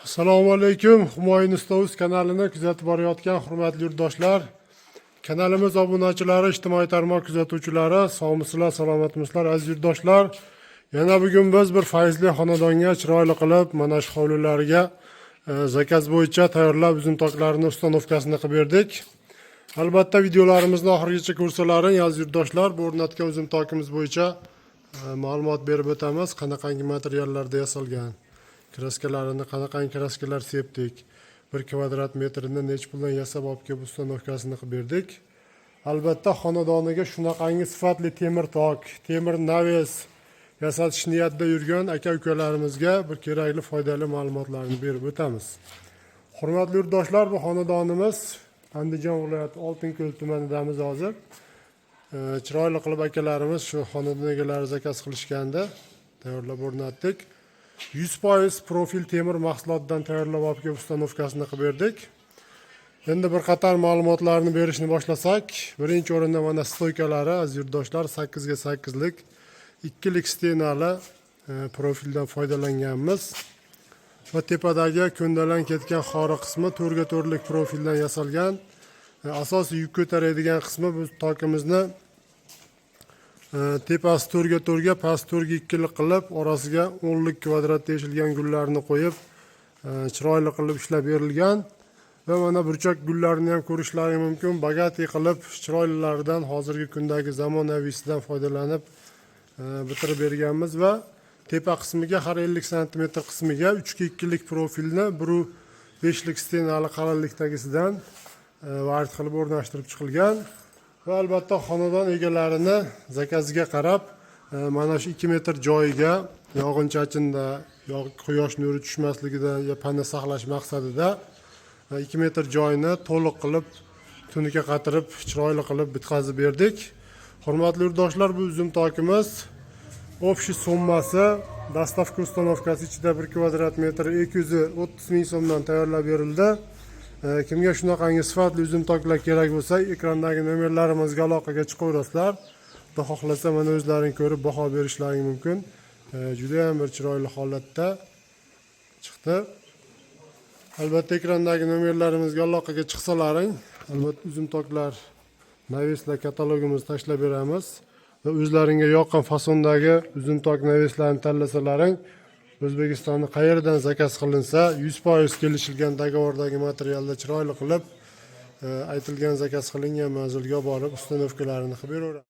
Assalomu alaykum. Humoyun Ustauz kanalini kuzatib borayotgan hurmatli yurtdoshlar, kanalimiz obunachilari, ijtimoiy tarmoq kuzatuvchilari, sog'misizlar, salomatmisizlar aziz yurtdoshlar. Yana bugun biz bir fayzli xonadonga chiroyli qilib, mana shu hovlilarga zakaz bo'yicha tayyorlab uzum toklarini ustanovkasini qilib berdik. Albatta videolarimizni oxirigacha ko'rsalaring aziz yurtdoshlar, bu o'rnatgan uzum tokimiz bo'yicha ma'lumot berib o'tamiz, qanaqangi materiallarda yasalgan, kraskalarini qanaqangi kraskalar sepdik, 1 kvadrat metrini nech puldan yasab olib kelib ustanovkasini qilib berdik. Albatta xonadoniga shunaqangi sifatli temir tok, temir naves yasatish niyatida yurgan aka-ukalarimizga bir kerakli foydali ma'lumotlarni berib o'tamiz. Hurmatli yurtdoshlar, bu xonadonimiz Andijon viloyati Oltinko'l tumanidamiz hozir. Chiroyli qilib akalarimiz shu xonadon egalari zakaz qilishganda tayyorlab o'rnatdik. 100% profil temir mahsulotidan tayyorlab olib kelib ustanovkasini qilib berdik. Endi bir qator ma'lumotlarni berishni boshlasak, birinchi o'rinda mana stoykalari aziz yurtdoshlar 8 ga 8 lik 2 lik stenali profildan foydalanganmiz. Va tepadagi ko'ndalan ketgan xori qismi 4 ga 4 lik profildan yasalgan. Asosiy yuk ko'taradigan qismi bu tokimizni tepasi 4 ga 4 ga, past 4 ga 2 lik qilib, orasiga 10 lik kvadrat teshilgan gullarni qo'yib, chiroyli qilib ishlab berilgan. Va mana burchak gullarni ham ko'rishlaring mumkin. Bagati qilib chiroylilaridan hozirgi kundagi zamonaviysidan foydalanib bitirib berganmiz va tepa qismiga har 50 sm qismiga 3 ga 2 lik profilni 1.5 lik stenali qalinlikdagisidan varid qilib o'rnashtirib chiqilgan. Va albatta xonadon egalarini zakaziga qarab mana shu 2 metr joyiga yog'inchachinda yoki quyosh nuri tushmasligidan pana saqlash maqsadida 2 metr joyini to'liq qilib tunuka qatirib chiroyli qilib bitkazib berdik. Hurmatli yurtdoshlar, bu uzum tokimiz общий summasi dastavka ustanovkasi ichida 1 kvadrat metr 230 ming so'mdan tayyorlab berildi. Kimga shunaqangi sifatli uzum toklar kerak bo'lsa, ekrandagi nomerlarimizga aloqaga chiqaverasizlar. Xudo xohlasa mana o'zlaring ko'rib baho berishlaring mumkin. Juda ham bir chiroyli holatda chiqdi. Albatta ekrandagi nomerlarimizga aloqaga chiqsalaring, albatta uzum toklar naveslar katalogimizni tashlab beramiz va o'zlaringga yoqqan fasondagi uzum tok naveslarni tanlasalaring, O'zbekistonning qayerdan zakaz qilinsa 100% kelishilgan dogovordagi materialda chiroyli qilib aytilgan zakaz qilingan manzilga borib ustanovkalarini qilib beraveramiz.